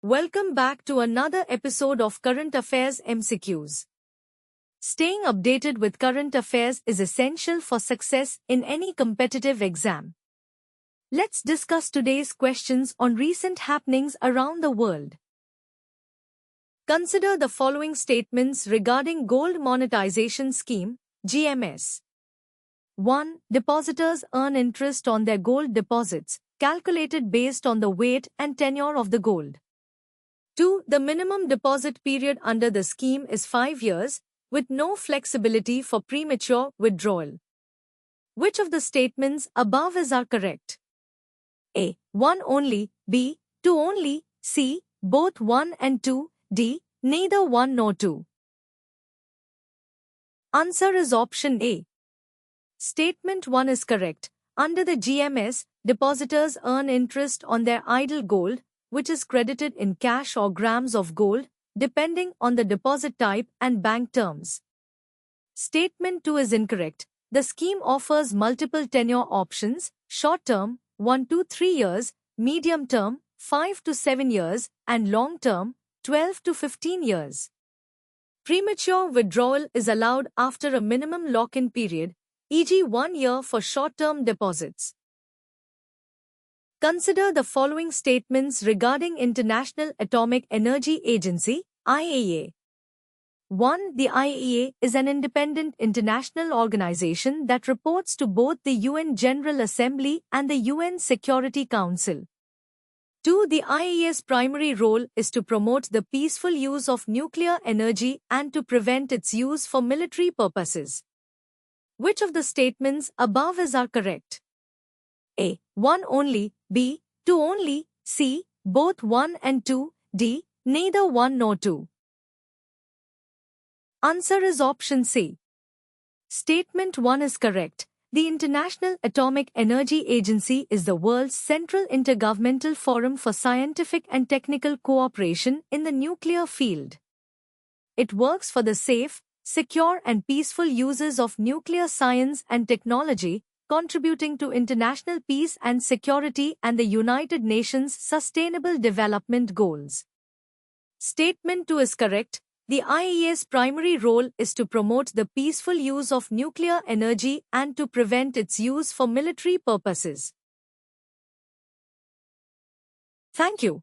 Welcome back to another episode of Current Affairs MCQs. Staying updated with current affairs is essential for success in any competitive exam. Let's discuss today's questions on recent happenings around the world. Consider the following statements regarding Gold Monetization Scheme, GMS. 1. Depositors earn interest on their gold deposits, calculated based on the weight and tenure of the gold. 2. The minimum deposit period under the scheme is 5 years, with no flexibility for premature withdrawal. Which of the statements above are correct? A. 1 only, B. 2 only, C. Both 1 and 2, D. Neither 1 nor 2. Answer is option A. Statement 1 is correct. Under the GMS, depositors earn interest on their idle gold, which is credited in cash or grams of gold, depending on the deposit type and bank terms. Statement 2 is incorrect. The scheme offers multiple tenure options: short-term, 1 to 3 years, medium-term, 5 to 7 years, and long-term, 12 to 15 years. Premature withdrawal is allowed after a minimum lock-in period, e.g. 1 year for short-term deposits. Consider the following statements regarding International Atomic Energy Agency, IAEA. 1. The IAEA is an independent international organization that reports to both the UN General Assembly and the UN Security Council. 2. The IAEA's primary role is to promote the peaceful use of nuclear energy and to prevent its use for military purposes. Which of the statements above are correct? A. 1 only, B. 2 only, C. Both 1 and 2, D. Neither 1 nor 2. Answer is option C. Statement 1 is correct. The International Atomic Energy Agency is the world's central intergovernmental forum for scientific and technical cooperation in the nuclear field. It works for the safe, secure and peaceful uses of nuclear science and technology, contributing to international peace and security and the United Nations Sustainable Development Goals. Statement 2 is correct. The IAEA's primary role is to promote the peaceful use of nuclear energy and to prevent its use for military purposes. Thank you.